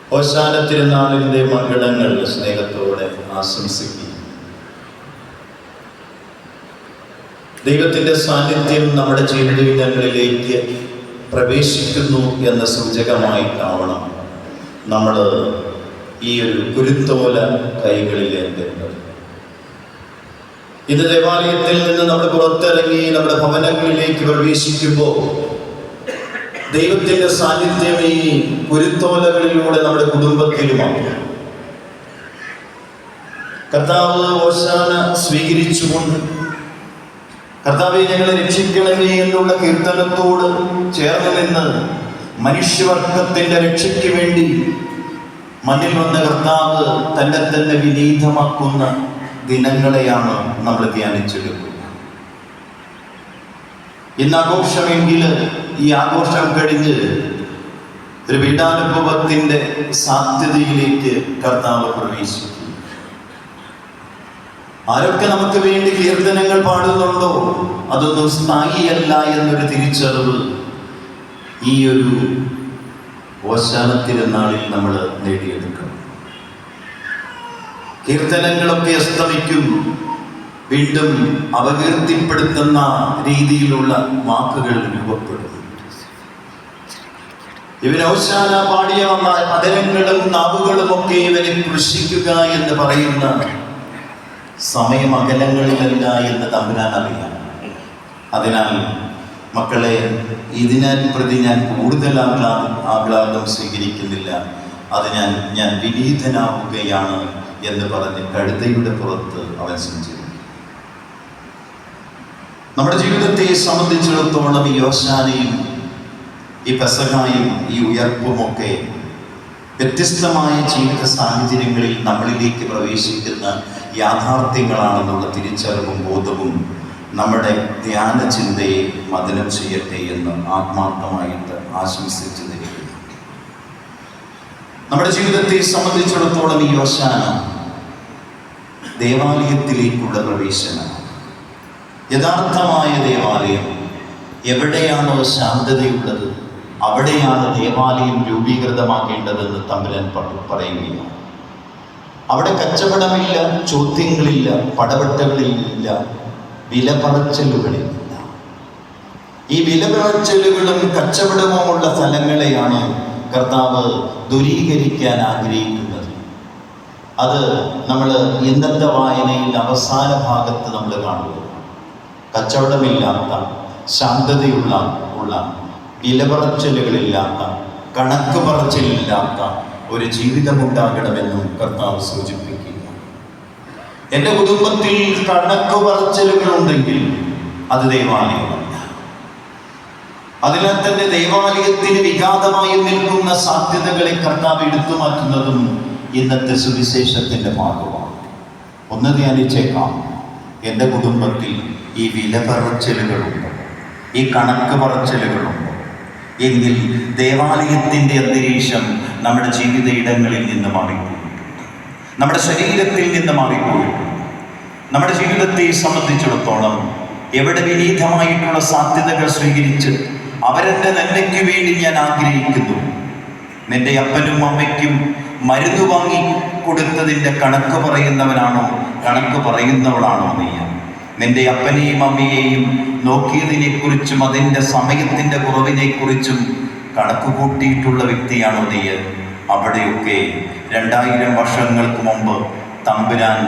ഹോശാന തിരുനാളിൻ്റെ മംഗളങ്ങൾ സ്നേഹത്തോടെ ആശംസിക്കുക. ദൈവത്തിൻ്റെ സാന്നിധ്യം നമ്മുടെ ജീവിതങ്ങളിലേക്ക് പ്രവേശിക്കുന്നു എന്ന സൂചകമായിട്ടാവണം നമ്മൾ ഈ ഒരു കുരുത്തോല കൈകളിലേണ്ടത്. ഇന്ന് ദേവാലയത്തിൽ നിന്ന് നമ്മൾ പുറത്തിറങ്ങി നമ്മുടെ ഭവനങ്ങളിലേക്ക് പ്രവേശിക്കുമ്പോൾ ദൈവത്തിൻ്റെ സാന്നിധ്യം ഈ കുരുത്തോലകളിലൂടെ നമ്മുടെ കുടുംബത്തിലുമാണ്. കർത്താവ് ഹോശാന സ്വീകരിച്ചുകൊണ്ട് കർത്താവെ ഞങ്ങളെ രക്ഷിക്കണമേ എന്നുള്ള കീർത്തനത്തോട് ചേർന്ന് നിന്ന് മനുഷ്യവർഗത്തിന്റെ രക്ഷയ്ക്ക് വേണ്ടി മണ്ണിൽ വന്ന കർത്താവ് തന്നെ വിനീതമാക്കുന്ന ദിനങ്ങളെയാണ് നമ്മൾ ധ്യാനിച്ചെടുക്കുന്നത്. ഇന്ന് ആഘോഷമെങ്കിൽ ഈ ആഘോഷം കഴിഞ്ഞ് ഒരു പീഡാനുഭവത്തിന്റെ സാധ്യതയിലേക്ക് കർത്താവ് പ്രവേശിക്കും. ആരൊക്കെ നമുക്ക് വേണ്ടി കീർത്തനങ്ങൾ പാടുന്നുണ്ടോ അതൊന്നും സ്ഥായിയല്ല എന്നൊരു തിരിച്ചറിവ് ഈ ഒരു ഹോശാന തിരുനാളിൽ നമ്മൾ നേടിയെടുക്കണം. കീർത്തനങ്ങളൊക്കെ അസ്തമിക്കും, വീണ്ടും അപകീർത്തിപ്പെടുത്തുന്ന രീതിയിലുള്ള വാക്കുകൾ രൂപപ്പെടും. ഇവൻ ഹോശാന പാടിയ അതരങ്ങളും നാവുകളും ഒക്കെ ഇവനെ കൃഷിക്കുക എന്ന് പറയുന്ന സമയം അകലങ്ങളിലല്ല എന്ന് തമ്പുരാൻ അറിയാം. അതിനാൽ മക്കളെ, ഇതിനാൽ പ്രതി ഞാൻ കൂടുതൽ ആഹ്ലാദം സ്വീകരിക്കുന്നില്ല, അത് ഞാൻ വിനീതനാവുകയാണ് എന്ന് പറഞ്ഞ് കഴുതയുടെ പുറത്ത് അവൻ സഞ്ചരിക്കും. നമ്മുടെ ജീവിതത്തെ സംബന്ധിച്ചിടത്തോളം ഈ ഹോശാനയും ഈ പെസഹായും ഈ ഉയർപ്പുമൊക്കെ വ്യത്യസ്തമായ ജീവിത സാഹചര്യങ്ങളിൽ നമ്മളിലേക്ക് പ്രവേശിക്കുന്ന യാഥാർത്ഥ്യങ്ങളാണെന്നുള്ള തിരിച്ചറിവും ബോധവും നമ്മുടെ ധ്യാന ചിന്തയെ മദനം ചെയ്യട്ടെ എന്ന് ആത്മാർത്ഥമായിട്ട് ആശംസിച്ചു തരികയാണ്. നമ്മുടെ ജീവിതത്തെ സംബന്ധിച്ചിടത്തോളം ഈ ഹോശാന ദേവാലയത്തിലേക്കുള്ള പ്രവേശനം. യഥാർത്ഥമായ ദേവാലയം എവിടെയാണോ ശാന്തതയുള്ളത് അവിടെയാണ് ദേവാലയം രൂപീകൃതമാക്കേണ്ടതെന്ന് തമ്പുരാൻ പറയുകയാണ്. അവിടെ കച്ചവടമില്ല, ചോദ്യങ്ങളില്ല, പടവെട്ടുകളില്ല, വിലപറച്ചലുകളില്ല. ഈ വിലപറച്ചലുകളും കച്ചവടവുമുള്ള സ്ഥലങ്ങളെയാണ് കർത്താവ് ദൂരീകരിക്കാൻ ആഗ്രഹിക്കുന്നത്. അത് നമ്മൾ ഇന്നത്തെ വായനയിൽ അവസാന ഭാഗത്ത് നമ്മൾ കാണുക. കച്ചവടമില്ലാത്ത, ശാന്തതയുള്ള വിലപറച്ചലുകളില്ലാത്ത, കണക്ക് പറച്ചിലില്ലാത്ത ഒരു ജീവിതമുണ്ടാകണമെന്നും കർത്താവ് സൂചിപ്പിക്കുക. എൻ്റെ കുടുംബത്തിൽ കണക്ക് പറച്ചിലുകളുണ്ടെങ്കിൽ അത് ദേവാലയമല്ല. അതിനാൽ തന്നെ ദേവാലയത്തിന് വിഘാതമായി നിൽക്കുന്ന സാധ്യതകളെ കർത്താവ് എടുത്തു മാറ്റുന്നതും ഇന്നത്തെ സുവിശേഷത്തിൻ്റെ ഭാഗമാണ്. ഒന്ന് ധ്യാനിച്ചേക്കാം, എൻ്റെ കുടുംബത്തിൽ ഈ വിലപറച്ചിലുകളുണ്ട്, ഈ കണക്ക് പറച്ചിലുകളുണ്ട് എങ്കിൽ ദേവാലയത്തിൻ്റെ അന്തരീക്ഷം നമ്മുടെ ജീവിത ഇടങ്ങളിൽ നിന്ന് മാറിപ്പോയിട്ടുണ്ട്, നമ്മുടെ ശരീരത്തിൽ നിന്ന് മാറിപ്പോയിട്ടുണ്ട്. നമ്മുടെ ജീവിതത്തെ സംബന്ധിച്ചിടത്തോളം എവിടെ വിനീതമായിട്ടുള്ള സാധ്യതകൾ സ്വീകരിച്ച് അവരെൻ്റെ നന്മയ്ക്ക് വേണ്ടി ഞാൻ ആഗ്രഹിക്കുന്നു. നിന്റെ അപ്പനും അമ്മയ്ക്കും മരുന്ന് വാങ്ങി കൊടുത്തതിൻ്റെ കണക്ക് പറയുന്നവനാണോ, കണക്ക് പറയുന്നവളാണോ നീ? നിന്റെ അപ്പനെയും അമ്മയെയും നോക്കിയതിനെക്കുറിച്ചും അതിൻ്റെ സമയത്തിൻ്റെ കുറവിനെക്കുറിച്ചും കണക്ക് കൂട്ടിയിട്ടുള്ള വ്യക്തിയാണോ നീ? അവിടെയൊക്കെ 2000 വർഷങ്ങൾക്ക് മുമ്പ് തമ്പുരാൻ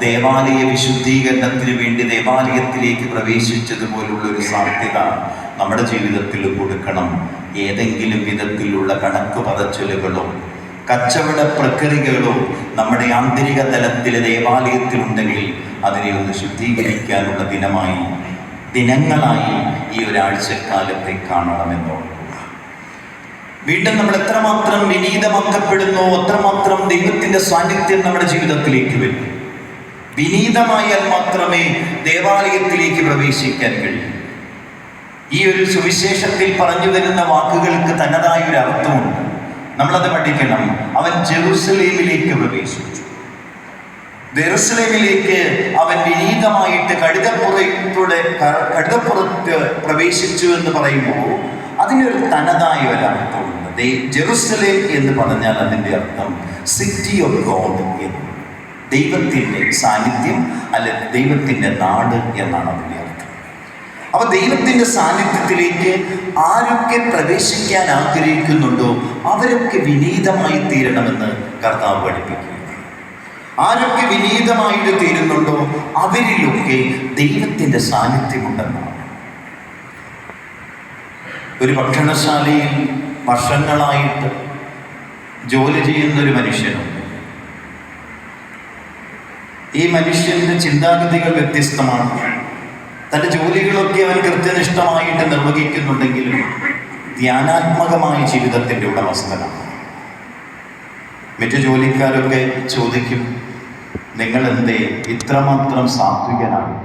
ദേവാലയ വിശുദ്ധീകരണത്തിന് വേണ്ടി ദേവാലയത്തിലേക്ക് പ്രവേശിച്ചതുപോലുള്ളൊരു സാധ്യത നമ്മുടെ ജീവിതത്തിൽ കൊടുക്കണം. ഏതെങ്കിലും വിധത്തിലുള്ള കണക്ക് പറച്ചിലുകളോ കച്ചവട പ്രക്രിയകളോ നമ്മുടെ ആന്തരിക തലത്തിലെ ദേവാലയത്തിലുണ്ടെങ്കിൽ അതിനെ ഒന്ന് ശുദ്ധീകരിക്കാനുള്ള ദിനങ്ങളായി ഈ ഒരാഴ്ചക്കാലത്തെ കാണണമെന്നോ. വീണ്ടും നമ്മൾ എത്രമാത്രം വിനീതമാക്കപ്പെടുന്നോ അത്രമാത്രം ദൈവത്തിൻ്റെ സാന്നിധ്യം നമ്മുടെ ജീവിതത്തിലേക്ക് വരും. വിനീതമായാൽ മാത്രമേ ദേവാലയത്തിലേക്ക് പ്രവേശിക്കാൻ കഴിയൂ. ഈ ഒരു സുവിശേഷത്തിൽ പറഞ്ഞു വരുന്ന വാക്കുകൾക്ക് തനതായ ഒരു അർത്ഥമുണ്ട്. നമ്മളത് പഠിക്കണം. അവൻ ജെറുസലേമിലേക്ക് പ്രവേശിച്ചു. ജെറുസലേമിലേക്ക് അവൻ വിനീതമായിട്ട് കഴുതപ്പുറത്ത് പ്രവേശിച്ചു എന്ന് പറയുമ്പോൾ അതിനൊരു തനതായ ഒരർത്ഥമുണ്ട്. ജെറുസലേം എന്ന് പറഞ്ഞാൽ അതിൻ്റെ അർത്ഥം സിറ്റി ഓഫ് ഗോഡ് എന്ന്, ദൈവത്തിൻ്റെ സാന്നിധ്യം അല്ലെ ദൈവത്തിൻ്റെ നാട് എന്നാണ് അതിൻ്റെ അർത്ഥം. അപ്പൊ ദൈവത്തിൻ്റെ സാന്നിധ്യത്തിലേക്ക് ആരൊക്കെ പ്രവേശിക്കാൻ ആഗ്രഹിക്കുന്നുണ്ടോ അവരൊക്കെ വിനീതമായി തീരണമെന്ന് കർത്താവ് പഠിപ്പിക്കുക. ആരൊക്കെ വിനീതമായിട്ട് തീരുന്നുണ്ടോ അവരിലൊക്കെ ദൈവത്തിൻ്റെ സാന്നിധ്യമുണ്ടെന്നാണ്. ഒരു ഭക്ഷണശാലയിൽ വർഷങ്ങളായിട്ട് ജോലി ചെയ്യുന്നൊരു മനുഷ്യനുണ്ട്. ഈ മനുഷ്യൻ്റെ ചിന്താഗതികൾ വ്യത്യസ്തമാണ്. തൻ്റെ ജോലികളൊക്കെ അവൻ കൃത്യനിഷ്ഠമായിട്ട് നിർവഹിക്കുന്നുണ്ടെങ്കിലും ധ്യാനാത്മകമായ ജീവിതത്തിൻ്റെ ഉടമസ്ഥനാണ്. മറ്റു ജോലിക്കാരൊക്കെ ചോദിക്കും, നിങ്ങൾ എന്തേ ഇത്രമാത്രം സാത്വികനാണ്,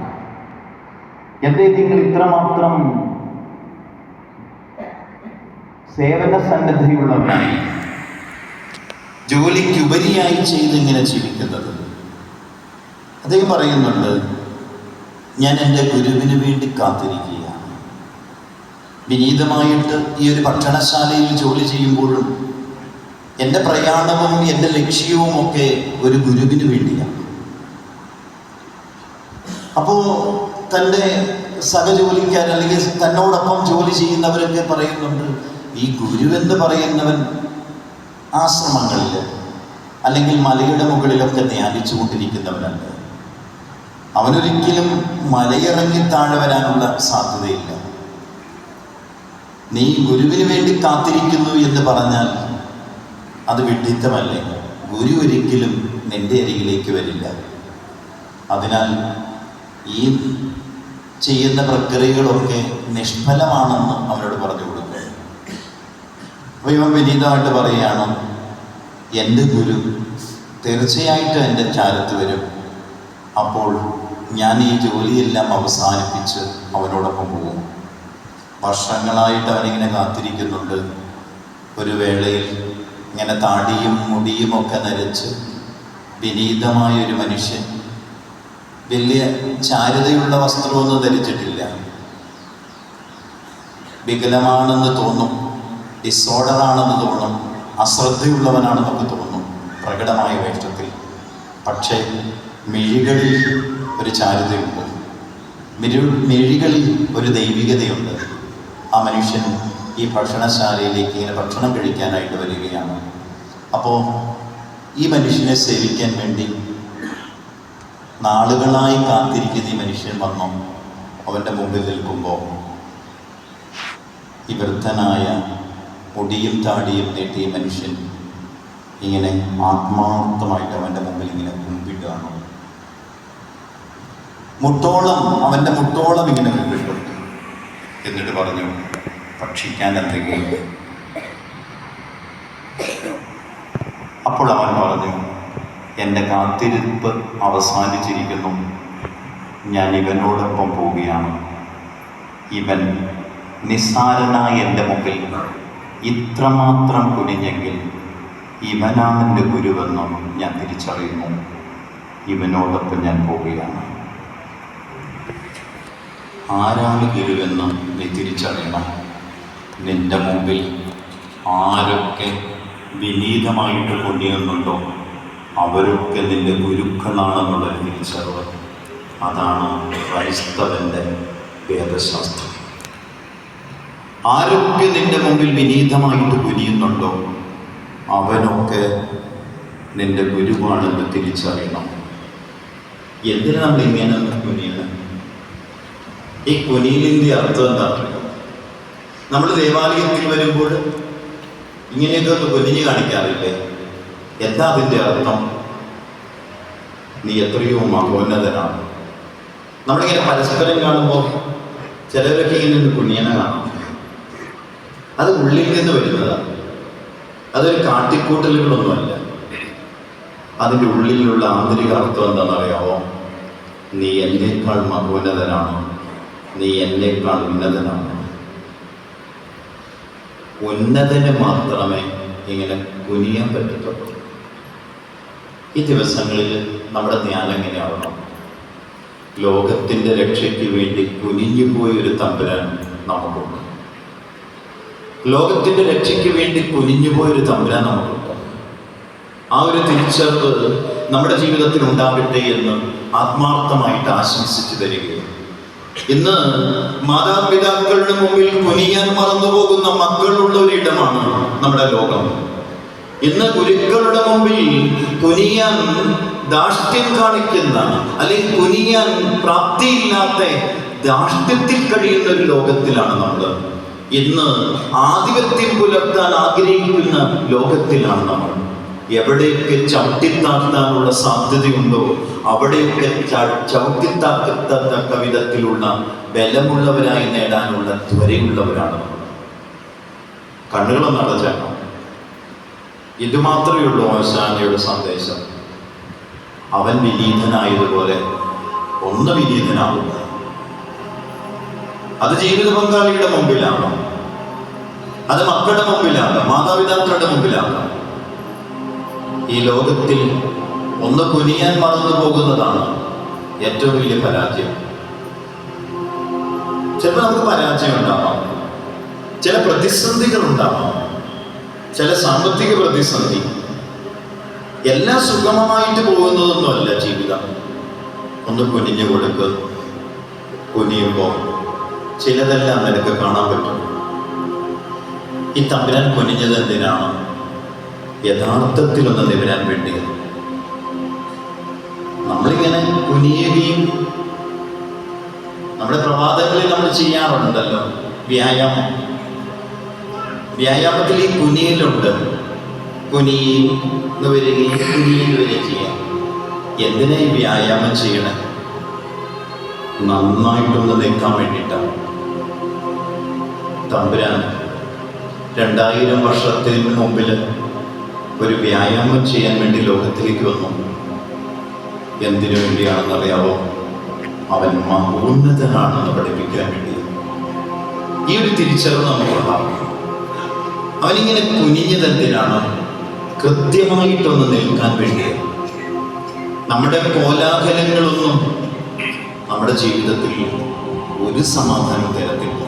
എന്തേ നിങ്ങൾ ഇത്രമാത്രം സേവന സന്നദ്ധയുള്ളവനായി ജോലിക്കുപരിയായി ചെയ്തിങ്ങനെ ജീവിക്കുന്നത്? അദ്ദേഹം പറയുന്നുണ്ട്, ഞാൻ എൻ്റെ ഗുരുവിന് വേണ്ടി കാത്തിരിക്കുകയാണ്. വിനീതമായിട്ട് ഈ ഒരു ഭക്ഷണശാലയിൽ ജോലി ചെയ്യുമ്പോഴും എൻ്റെ പ്രയാണവും എൻ്റെ ലക്ഷ്യവും ഒക്കെ ഒരു ഗുരുവിന് വേണ്ടിയാണ്. അപ്പോൾ തൻ്റെ സഹജോലിക്കാർ അല്ലെങ്കിൽ തന്നോടൊപ്പം ജോലി ചെയ്യുന്നവരൊക്കെ പറയുന്നുണ്ട്, ഈ ഗുരുവെന്ന് പറയുന്നവൻ ആശ്രമങ്ങളിൽ അല്ലെങ്കിൽ മലയുടെ മുകളിലൊക്കെ ധ്യാനിച്ചു കൊണ്ടിരിക്കുന്നവനുണ്ട്. അവനൊരിക്കലും മലയിറങ്ങി താഴെ വരാനുള്ള സാധ്യതയില്ല. നീ ഗുരുവിന് വേണ്ടി കാത്തിരിക്കുന്നു എന്ന് പറഞ്ഞാൽ അത് വിഡ്ഢിത്തമല്ലേ? ഗുരു ഒരിക്കലും നിന്റെ അരികിലേക്ക് വരില്ല. അതിനാൽ ഈ ചെയ്യുന്ന പ്രക്രിയകളൊക്കെ നിഷ്ഫലമാണെന്ന് അവനോട് പറഞ്ഞു കൊടുക്കുക. അപ്പോൾ ഇവൻ വിനീതമായിട്ട് പറയുകയാണ്, എൻ്റെ ഗുരു തീർച്ചയായിട്ടും എൻ്റെ ചാരത്ത് വരും. അപ്പോൾ ഞാൻ ഈ ജോലിയെല്ലാം അവസാനിപ്പിച്ച് അവനോടൊപ്പം പോകും. വർഷങ്ങളായിട്ട് അവനിങ്ങനെ കാത്തിരിക്കുന്നുണ്ട്. ഒരു വേളയിൽ ഇങ്ങനെ താടിയും മുടിയും ഒക്കെ നരച്ച് വിനീതമായൊരു മനുഷ്യൻ, വലിയ ചാരുതയുള്ള വസ്ത്രമൊന്നും ധരിച്ചിട്ടില്ല, വികലമാണെന്ന് തോന്നും, ഡിസോർഡറാണെന്ന് തോന്നും, അശ്രദ്ധയുള്ളവനാണെന്നൊക്കെ തോന്നും പ്രകടമായ വേഷത്തിൽ. പക്ഷേ മിഴികളിൽ ഒരു ചാരുതയുണ്ട്, മിഴികളിൽ ഒരു ദൈവികതയുണ്ട്. ആ മനുഷ്യൻ ഈ ഭക്ഷണശാലയിലേക്ക് ഇങ്ങനെ ഭക്ഷണം കഴിക്കാനായിട്ട് വരികയാണ്. അപ്പോൾ ഈ മനുഷ്യനെ സേവിക്കാൻ വേണ്ടി നാളുകളായി കാത്തിരിക്കുന്ന ഈ മനുഷ്യൻ വന്നു അവൻ്റെ മുമ്പിൽ നിൽക്കുമ്പോൾ ഈ വൃദ്ധനായ മുടിയും താടിയും നീട്ടിയ മനുഷ്യൻ ഇങ്ങനെ ആത്മാർത്ഥമായിട്ട് അവൻ്റെ മുമ്പിൽ ഇങ്ങനെ കുമ്പിടുകയാണ്. അവൻ്റെ മുട്ടോളം ഇങ്ങനെ കുമ്പിട്ടു. എന്നിട്ട് പറഞ്ഞു, ഭക്ഷിക്കാൻ എന്തെങ്കിലും. അപ്പോൾ അവൻ പറഞ്ഞു, എൻ്റെ കാത്തിരിപ്പ് അവസാനിച്ചിരിക്കുന്നു, ഞാൻ ഇവനോടൊപ്പം പോവുകയാണ്. ഇവൻ നിസ്സാരനായ എൻ്റെ മുമ്പിൽ ഇത്രമാത്രം കുനിഞ്ഞെങ്കിൽ ഇവനാണ് എൻ്റെ ഗുരുവെന്നും ഞാൻ തിരിച്ചറിയുന്നു. ഇവനോടൊപ്പം ഞാൻ പോവുകയാണ്. ആരാണ് ഗുരുവെന്ന് നീ തിരിച്ചറിയണം. നിൻ്റെ മുമ്പിൽ ആരൊക്കെ വിനീതമായിട്ട് കൊണ്ടുവന്നുണ്ടോ അവരൊക്കെ നിൻ്റെ ഗുരുക്കളാണെന്നുള്ളൊരു തിരിച്ചറിവ്. അതാണ് ക്രൈസ്തവൻ്റെ വേദശാസ്ത്രം. ആരൊക്കെ നിൻ്റെ മുമ്പിൽ വിനീതമായിട്ട് കുനിയുന്നുണ്ടോ അവനൊക്കെ നിൻ്റെ ഗുരുവാണെന്ന് തിരിച്ചറിയണം. എന്തിനാ നമ്മൾ ഇങ്ങനെ കുനിയണം? ഈ കുനിയിലിൻ്റെ അർത്ഥം എന്താ? നമ്മൾ ദേവാലയത്തിൽ വരുമ്പോൾ ഇങ്ങനെയൊക്കെ ഒന്ന് കുനിഞ്ഞ് കാണിക്കാറില്ലേ? എന്താ അതിൻ്റെ അർത്ഥം? നീ എത്രയോ മഹോന്നതനാണ്. നമ്മളിങ്ങനെ പരസ്പരം കാണുമ്പോൾ ചിലരൊക്കെ ഇങ്ങനെ ഒന്ന് കുനിയനെ കാണാം. അത് ഉള്ളിൽ നിന്ന് വരുന്നതാണ്. അതൊരു കാട്ടിക്കൂട്ടലുകളൊന്നുമല്ല. അതിൻ്റെ ഉള്ളിലുള്ള ആന്തരിക അർത്ഥം എന്താണെന്നറിയാമോ? നീ എന്നേക്കാൾ മഹോന്നതനാണ്, നീ എന്നേക്കാൾ ഉന്നതനാണ്. ഉന്നതന് മാത്രമേ ഇങ്ങനെ കുനിയാൻ പറ്റത്തുള്ളൂ. ഈ ദിവസങ്ങളിൽ നമ്മുടെ ധ്യാനം എങ്ങനെയാവണം? ലോകത്തിൻ്റെ രക്ഷയ്ക്ക് വേണ്ടി കുനിഞ്ഞു പോയൊരു തമ്പുരാൻ നമുക്കുണ്ട്. ലോകത്തിൻ്റെ രക്ഷയ്ക്ക് വേണ്ടി കുനിഞ്ഞുപോയൊരു തമ്പുരാൻ നമുക്കുണ്ട്. ആ ഒരു തിരിച്ചറിവ് നമ്മുടെ ജീവിതത്തിൽ ഉണ്ടാകട്ടെ എന്ന് ആത്മാർത്ഥമായിട്ട് ആശംസിച്ചു തരികയാണ്. ഇന്ന് മാതാപിതാക്കളുടെ മുമ്പിൽ കുനിയാൻ മറന്നുപോകുന്ന മക്കളുള്ള ഒരിടമാണ് നമ്മുടെ ലോകം. ഇന്ന് ഗുരുക്കളുടെ മുമ്പിൽ കുനിയാൻ ധാർഷ്ട്യം കാണിക്കുന്ന, അല്ലെങ്കിൽ കുനിയാൻ പ്രാപ്തിയില്ലാത്ത ധാർഷ്ട്യത്തിൽ കഴിയുന്ന ഒരു ലോകത്തിലാണ് നമ്മൾ. ഇന്ന് ആധിപത്യം പുലർത്താൻ ആഗ്രഹിക്കുന്ന ലോകത്തിലാണ് നമ്മൾ. എവിടെയൊക്കെ ചവിട്ടിത്താഴ്ത്താനുള്ള സാധ്യതയുണ്ടോ അവിടെയൊക്കെ ചവിട്ടിത്താഴ്ത്തത്തക്ക വിധത്തിലുള്ള ബലമുള്ളവരായി നേടാനുള്ള ത്വരയുള്ളവരാണ് നമ്മൾ. കണ്ണുകളൊന്നും അടച്ചേക്കാം. ഇതുമാത്രമേ ഉള്ളൂ ഓശാനയുടെ സന്ദേശം. അവൻ വിനീതനായതുപോലെ ഒന്ന് വിനീതനാവുക. അത് ജീവിത പങ്കാളിയുടെ മുമ്പിലാണ്, അത് മക്കളുടെ മുമ്പിലാണ്, മാതാപിതാക്കളുടെ മുമ്പിലാണ്. ഈ ലോകത്തിൽ ഒന്ന് കുനിയാൻ മറന്നു പോകുന്നതാണ് ഏറ്റവും വലിയ പരാജയം. ചിലപ്പോൾ നമുക്ക് പരാജയം ഉണ്ടാവാം, ചില പ്രതിസന്ധികൾ ഉണ്ടാവാം, ചില സാമ്പത്തിക പ്രതിസന്ധി. എല്ലാം സുഗമമായിട്ട് പോകുന്നതൊന്നുമല്ല ജീവിതം. ഒന്ന് കുനിഞ്ഞു കൊടുക്കുക. കുനിയുമ്പോൾ ചിലതെല്ലാം നിനക്ക് കാണാൻ പറ്റും. ഈ തമ്പുരാൻ കുനിഞ്ഞത് എന്തിനാണ്? യഥാർത്ഥത്തിലൊന്ന് നിവരാൻ വേണ്ടി. നമ്മളിങ്ങനെ കുനിയുകയും നമ്മുടെ പ്രഭാതങ്ങളിൽ നമ്മൾ ചെയ്യാറുണ്ടല്ലോ വ്യായാമം. വ്യായാമത്തിൽ ഈ കുനിയലുണ്ട്. കുനിയും വരികയും കുനിയിൽ വരികയും ചെയ്യാം. എന്തിനാ ഈ വ്യായാമം ചെയ്യണേ? നന്നായിട്ടൊന്ന് നിൽക്കാൻ വേണ്ടിയിട്ടാണ്. തമ്പുരാൻ 2000 വർഷത്തിന് മുമ്പിൽ ഒരു വ്യായാമം ചെയ്യാൻ വേണ്ടി ലോകത്തിലേക്ക് വന്നു. എന്തിനു വേണ്ടിയാണെന്നറിയാവോ? അവൻ മഹോന്നതനാണെന്ന് പഠിപ്പിക്കാൻ വേണ്ടി. ഈ ഒരു തിരിച്ചറിവ് നമുക്കുണ്ടാവും. അവനിങ്ങനെ കുനിഞ്ഞതെന്തിനാണ്? കൃത്യമായിട്ടൊന്ന് നിൽക്കാൻ വേണ്ടി. നമ്മുടെ കോലാഹലങ്ങളൊന്നും നമ്മുടെ ജീവിതത്തിൽ ഒരു സമാധാനം തരത്തില്ല.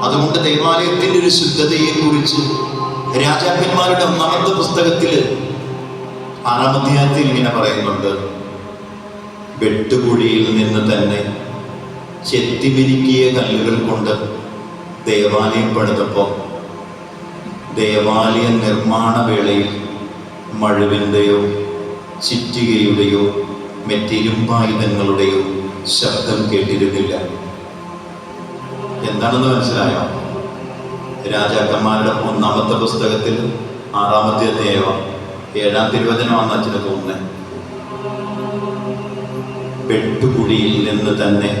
അതുകൊണ്ട് ദേവാലയത്തിൻ്റെ ഒരു ശുദ്ധതയെക്കുറിച്ച് രാജാക്കന്മാരുടെ 1-ാമത്തെ പുസ്തകത്തിൽ 6-ാം അധ്യായത്തിൽ ഇങ്ങനെ പറയുന്നുണ്ട്. വെട്ടുകുഴിയിൽ നിന്ന് തന്നെ ചെത്തിമിനുക്കിയ കല്ലുകൾ കൊണ്ട് ദേവാലയം പണിതപ്പോൾ ദേവാലയ നിർമ്മാണ വേളയിൽ മഴുവിൻ്റെയോ ചിറ്റികയുടെയോ മെറ്റിരുമ്പായുധങ്ങളുടെയോ ശബ്ദം കേട്ടിരുന്നില്ല. എന്താണെന്ന് മനസ്സിലായോ? രാജാക്കന്മാരുടെ 1-ാമത്തെ പുസ്തകത്തിൽ 6-ാമത്തെ അധ്യായം 7-ാം തിരുവചനമാണെന്ന് അച്ഛന് തോന്നുന്നത്. വെട്ടുകുഴിയിൽ നിന്ന് തന്നെ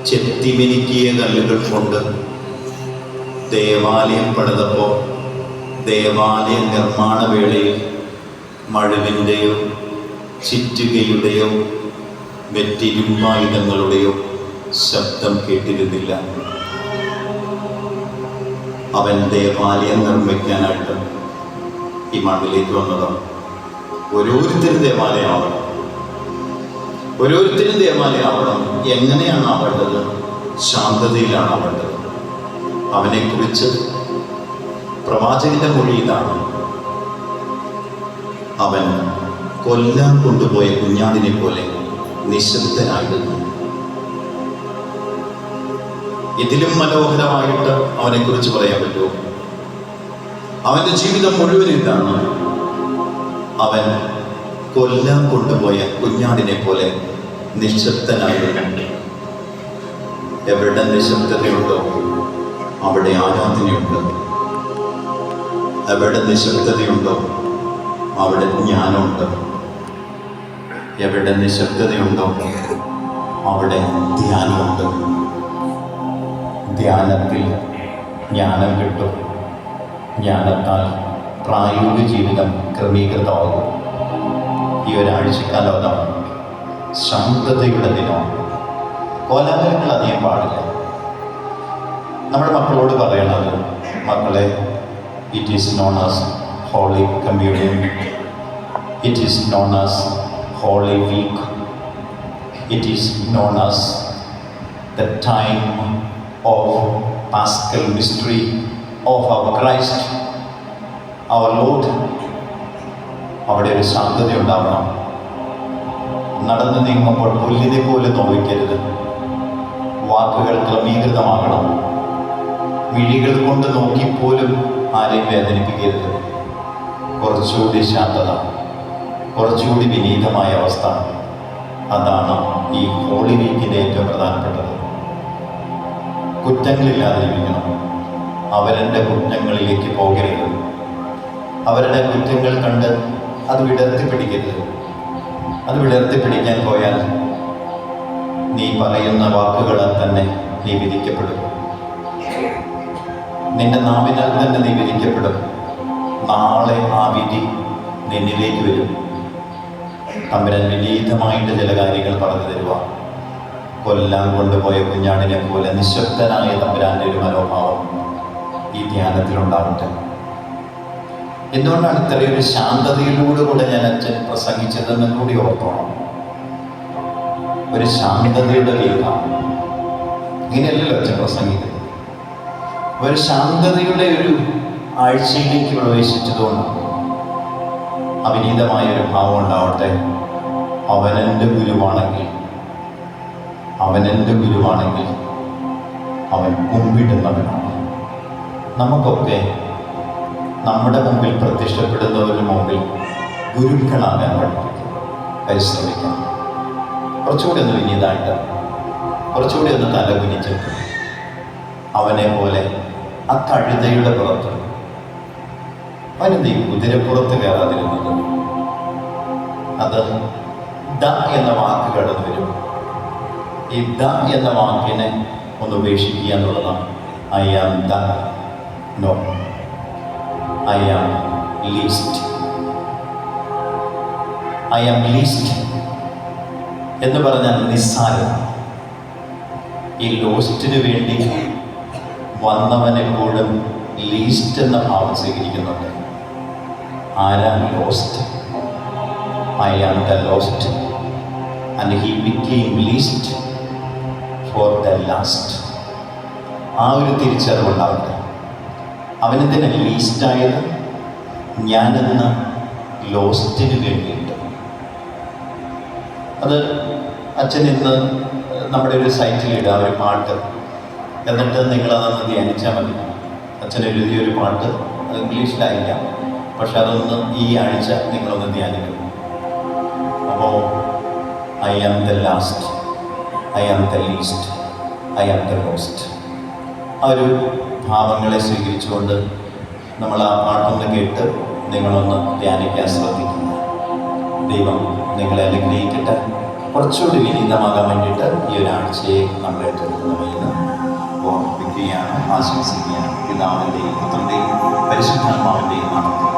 ചെത്തിമിനുക്കിയ കല്ലുകൾ കൊണ്ട് ദേവാലയം പണിതപ്പോൾ ദേവാലയ നിർമ്മാണ വേളയിൽ മഴുവിൻ്റെയോ ചിറ്റുകയുടെയോ വെറ്റിരുമ്പായുധങ്ങളുടെയോ ശബ്ദം കേട്ടിരുന്നില്ല. അവൻ ദേവാലയം നിർമ്മിക്കാനായിട്ട് ഈ മണ്ണിലേക്ക് വന്നതാണ്. ഓരോരുത്തരും ദേവാലയമാവണം. ഓരോരുത്തരും ദേവാലയമാവണം. എങ്ങനെയാണ് ആവേണ്ടത്? ശാന്തതയിലാണ് ആവേണ്ടത്. അവനെക്കുറിച്ച് പ്രവാചകന്റെ മൊഴി ഇതാണ്. അവൻ കൊല്ലാൻ കൊണ്ടുപോയ കുഞ്ഞാടിനെ പോലെ നിശബ്ദനായിരുന്നു. ഇതിലും മനോഹരമായിട്ട് അവനെക്കുറിച്ച് പറയാൻ പറ്റുമോ? അവൻ്റെ ജീവിതം മുഴുവൻ ഇതാണ്. അവൻ കൊല്ലാൻ കൊണ്ടുപോയ കുഞ്ഞാടിനെ പോലെ നിശബ്ദനായിരുന്നു. എവിടെ നിശബ്ദതയുണ്ടോ അവിടെ ആരാധനയുണ്ട്. എവിടെ നിശബ്ദതയുണ്ടോ അവിടെ ജ്ഞാനമുണ്ട്. എവിടെ നിശബ്ദതയുണ്ടോ അവിടെ ധ്യാനമുണ്ട്. ധ്യാനത്തിൽ ജ്ഞാനം കിട്ടും. ജ്ഞാനത്താൽ പ്രായോഗിക ജീവിതം ക്രമീകൃതമാകും. ഈ ഒരാഴ്ചക്കാലം ശാന്തതയുടെ ദിനം. കോലാഹലങ്ങൾ അധികം പാടില്ല. നമ്മുടെ മക്കളോട് പറയണത്, മക്കളെ, it is known as holy communion, it is known as holy week, it is known as the time of paschal mystery of our Christ our Lord, അവിടെ ഒരു ശാന്തത ഉണ്ടാവണം. നടന്നു നീങ്ങുമ്പോൾ പുല്ലിനെ പോലെ നോവിക്കരുത്. വാക്കുകൾ ക്രമീകൃതമാകണം. മിഴികൾ കൊണ്ട് നോക്കിപ്പോലും ആരെയും വേദനിപ്പിക്കരുത്. കുറച്ചുകൂടി ശാന്തത, കുറച്ചുകൂടി വിനീതമായ അവസ്ഥ, അതാണ് ഈ ഹോളി വീക്കിൻ്റെ ഏറ്റവും പ്രധാനപ്പെട്ടത്. കുറ്റങ്ങളില്ലാതെ ജീവിക്കണം. അവരുടെ കുറ്റങ്ങളിലേക്ക് പോകരുത്. അവരുടെ കുറ്റങ്ങൾ കണ്ട് അത് വിടർത്തിപ്പിടിക്കരുത്. അത് വിടർത്തിപ്പിടിക്കാൻ പോയാൽ നീ പറയുന്ന വാക്കുകളാൽ തന്നെ നീ വിധിക്കപ്പെടും. നിന്റെ നാവിനാൽ തന്നെ നീ വിധിക്കപ്പെടും. നാളെ ആ വിധി നിന്നിലേക്ക് വരും. തമ്പുരാൻ വിനീതമായിട്ട് ചില കാര്യങ്ങൾ പറഞ്ഞു തരുക. കൊല്ലാൻ കൊണ്ടുപോയ കുഞ്ഞാടിനെ പോലെ നിശബ്ദനായ തമ്പുരാൻ്റെ ഒരു മനോഭാവം ഈ ധ്യാനത്തിലുണ്ടാവട്ടെ. എന്തുകൊണ്ടാണ് ഇത്രയൊരു ശാന്തതയിലൂടെ കൂടെ ഞാൻ അച്ഛൻ പ്രസംഗിച്ചതെന്ന് കൂടി ഓർത്തോണം. ഒരു ശാന്തതയുടെ ഗീത ഇങ്ങനെയല്ലല്ലോ അച്ഛൻ പ്രസംഗിക്കുന്നത്. ഒരു ശാന്തതയുടെ ഒരു ആഴ്ചയിലേക്ക് പ്രവേശിച്ചതുകൊണ്ട് അവിനീതമായൊരു ഭാവം ഉണ്ടാവട്ടെ. അവനെൻ്റെ ഗുരുവാണെങ്കിൽ അവൻ കുമ്പിടുന്നവനാണ്. നമുക്കൊക്കെ നമ്മുടെ മുമ്പിൽ പ്രത്യക്ഷപ്പെടുന്നവരുടെ മുമ്പിൽ ഗുരുക്കളാകാൻ പരിശ്രമിക്കണം. കുറച്ചുകൂടി ഒന്ന് വിനീതമായിട്ട്, കുറച്ചുകൂടി ഒന്ന് തലകുനിച്ചിട്ട് അവനെ പോലെ ആ കഴുതയുടെ പുറത്ത് അവനെന്ത് ഈ കുതിരപ്പുറത്ത് കയറാതിരുന്നത്? അത് ദ എന്ന വാക്ക് കടന്നു വരും. ഈ ദ എന്ന വാക്കിനെ ഒന്ന് ഉപേക്ഷിക്കുക എന്നുള്ളതാണ്. I am the, no, I am least. I am least എന്ന് പറഞ്ഞാൽ നിസ്സാരം. ഈ ലോസ്റ്റിന് വേണ്ടി വന്നവനെപ്പോഴും ലീസ്റ്റ് എന്ന ഭാവം സ്വീകരിക്കുന്നുണ്ട്. ആരാണ് lost? I am the lost and he became least for the last. ആ ഒരു തിരിച്ചറിവുണ്ടാവട്ടെ. അവനെന്തിനാ ലീസ്റ്റായത്? ഞാനെന്ന ലോസ്റ്റിന് വേണ്ടിയിട്ട്. അത് അച്ഛൻ ഇന്ന് നമ്മുടെ ഒരു സൈറ്റിലിടാം ഒരു പാട്ട്. എന്നിട്ട് നിങ്ങളതൊന്ന് ധ്യാനിച്ചാൽ മതി. അച്ഛൻ എഴുതിയൊരു പാട്ട്, അത് ഇംഗ്ലീഷിലായിരിക്കാം, പക്ഷെ അതൊന്ന് ഈ ആഴ്ച നിങ്ങളൊന്ന് ധ്യാനിക്കണം. അപ്പോൾ I am the last, I am the least, I am the lost. ആ ഒരു ഭാവങ്ങളെ സ്വീകരിച്ചുകൊണ്ട് നമ്മൾ ആ പാട്ടൊന്ന് കേട്ട് നിങ്ങളൊന്ന് ധ്യാനിക്കാൻ ശ്രദ്ധിക്കുക. ദൈവം നിങ്ങളെ അനുഗ്രഹിക്കട്ടെ. കുറച്ചുകൂടി വിനീതമാകാൻ വേണ്ടിയിട്ട് ഈ ഒരാഴ്ചയെ നമ്മൾ ഏറ്റെടുക്കുന്നവയെന്ന് ഓർമ്മിപ്പിക്കുകയാണ്, ആശംസിക്കുകയാണ്. പിതാവിൻ്റെയും പുത്രൻ്റെയും പരിശുദ്ധാത്മാവിൻ്റെയും നാമത്തിൽ.